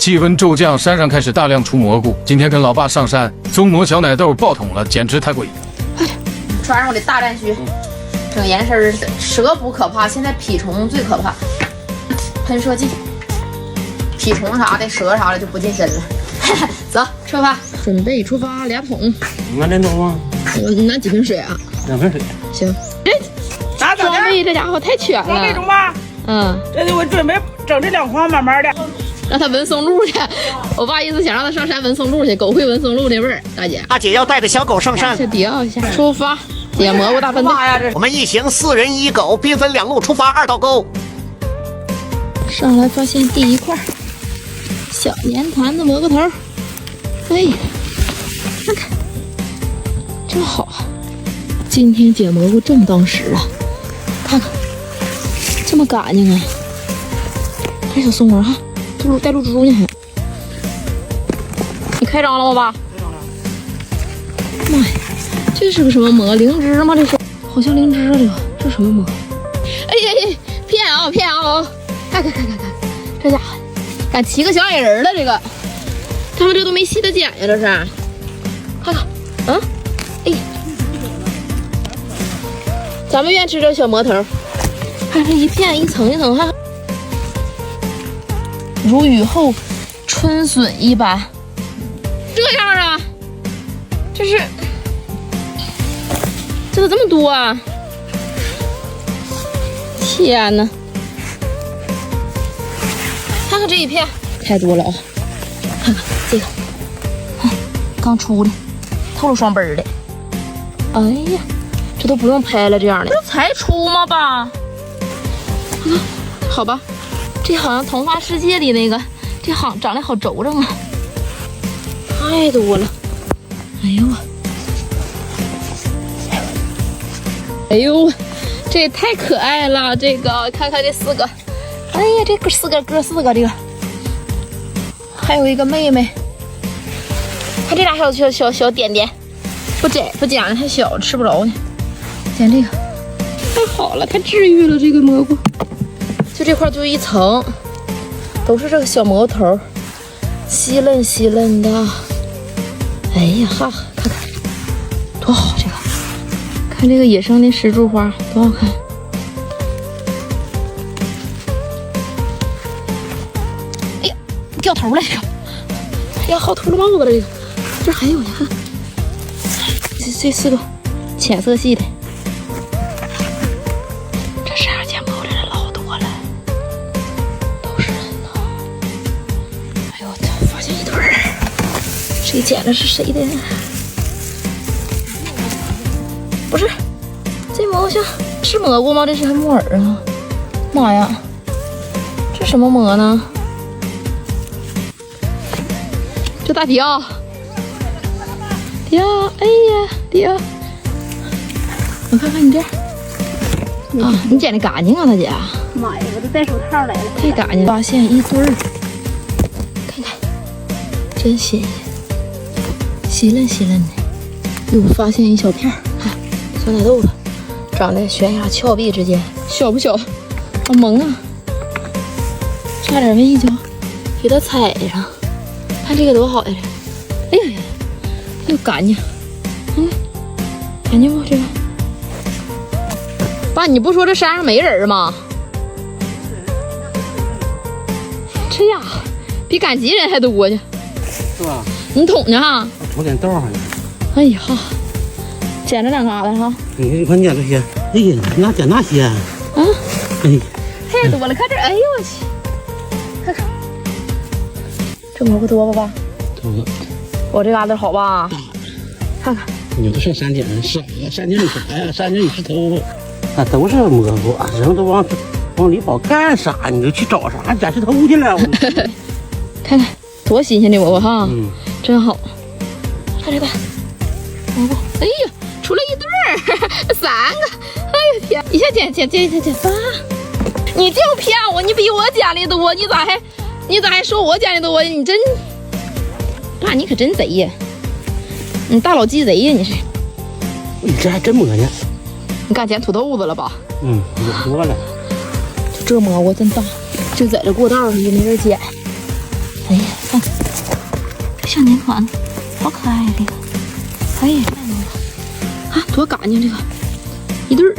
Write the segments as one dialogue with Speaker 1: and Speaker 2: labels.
Speaker 1: 气温骤降，山上开始大量出蘑菇。今天跟老爸上山，棕蘑小奶豆爆桶了，简直太过瘾。
Speaker 2: 穿上我的大战靴，整严身儿。蛇不可怕，现在蜱虫最可怕。喷射剂，蜱虫啥的、蛇啥的就不近身了。走，出发，准备出发，2桶。
Speaker 3: 你拿2桶吗？
Speaker 2: 我拿几瓶水啊
Speaker 3: ？2瓶水。
Speaker 2: 行。这装备这家伙太全了。
Speaker 4: 装备中吧。这得我准备整这2筐，慢慢的。
Speaker 2: 让他闻松露去，我爸意思想让他上山闻松露去，狗会闻松露那味儿。大姐，
Speaker 5: 大姐要带着小狗上山，
Speaker 2: 先调一下，出发，捡蘑菇大分队。
Speaker 5: 我们一行4人1狗，兵分2路出发，2道沟。
Speaker 2: 上来发现第一块小粘团子蘑菇头，哎呀，看看，真好啊！今天捡蘑菇正当时啊，看看，这么干净啊！还有小松花哈。带入蜘蛛呢还？你开张了吗，爸？
Speaker 4: 开张了。
Speaker 2: 妈呀，这是个什么蘑？灵芝吗？这是？好像灵芝啊，这什么蘑？哎呀呀，骗啊骗啊！看，这家伙敢骑个小矮人了，这个，他们这都没细的捡呀，这是。看看，哎，咱们愿吃这小蘑头，看这一片一层一层，看。如雨后春笋一般，这样啊？这咋这么多啊？天哪！看看这一片，太多了啊！看看这个，刚出的，透露双杯的。哎呀，这都不用拍了，这样的，这才出吗，爸？好吧。这好像童话世界里那个，这好长得好轴正啊，太多了。哎呦我，哎呦，这也太可爱了。这个看看这4个，哎呀，这个4个哥4个这个，还有一个妹妹。看这俩还有小点点，不捡了，太小吃不着呢。捡这个，太好了，太治愈了这个蘑菇。就这块就一层，都是这个小蘑头，稀嫩稀嫩的。哎呀哈，看看多好，这个看这个野生的石柱花多好看。哎呀，掉头了这个！哎呀，好秃噜帽子了这个。这还有呢，看这4个浅色系的。谁捡的是谁的？不是，这蘑菇像是蘑菇吗？这是还木耳啊！妈呀，这什么蘑呢？这大条，哎呀，条，我看看你这啊，你捡的干净啊，大姐。
Speaker 6: 妈呀，我都戴手套来了，
Speaker 2: 太干净了！发现一堆儿，看看，真新鲜。稀嫩稀嫩的，又发现一小片儿，看小奶豆子，长在悬崖峭壁之间，小不小？好萌啊！差点没一脚给它踩上。看这个多好呀！哎呀呀，又干净，干净不？这个，爸，你不说这山上没人吗？这家伙比赶集人还多去，
Speaker 3: 是吧？
Speaker 2: 你捅去哈？
Speaker 3: 捅点豆好像。
Speaker 2: 哎呀，捡了2疙瘩哈。
Speaker 3: 你看捡这些，哎呀，你哪捡那些啊？哎，
Speaker 2: 太多了，看这，哎呦我去，看看这蘑菇多不吧？
Speaker 3: 多。
Speaker 2: 我这疙瘩好吧？看看。
Speaker 3: 有的上山捡啥呀？山顶里啥呀？山顶里石头，那都是蘑菇，人都往里跑干啥？你就去找啥捡石头去了？
Speaker 2: 看看多新鲜的蘑菇哈，真好。看这个蘑菇，哎呀，出了一对儿，3个，哎呀天，一下捡仨，你净骗我，你比我捡的多，你咋还说我捡的多？你真，爸，你可真贼呀！你大老鸡贼呀！你是，
Speaker 3: 你这还真蘑呢？
Speaker 2: 你敢捡土豆子了吧？
Speaker 3: 有多了。
Speaker 2: 这蘑菇真大，就在这过道上就没人捡。哎呀。款，好可爱呀、这个！哎呀，太美了啊，多干净这个，一对儿，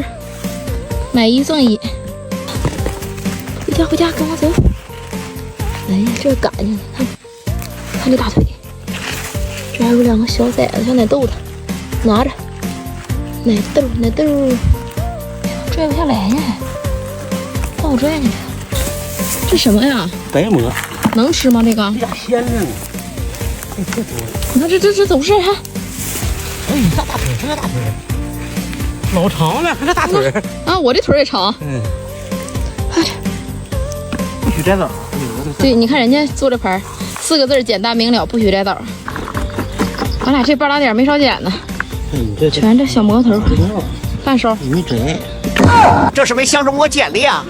Speaker 2: 买一赠一。回家，跟我走。哎呀，这干净，看这大腿，这还有2个小崽子，小奶豆子，拿着奶豆，拽不下来呢，不好拽呢。这什么呀？
Speaker 3: 白馍，
Speaker 2: 能吃吗？这个？
Speaker 3: 呀，鲜着呢。哎，这多。
Speaker 2: 你看这都是哈。
Speaker 3: 哎，这大腿，这大腿，老长了，还这大腿。
Speaker 2: 啊，我这腿也长。
Speaker 3: 嗯。哎，不许摘枣。
Speaker 2: 对，你看人家做这盘，4个字简单明了，不许摘枣。俺俩这半拉点没少捡呢。
Speaker 3: 这
Speaker 2: 全这小蘑头，半勺。
Speaker 3: 你没摘。
Speaker 5: 这是为相中我捡的呀。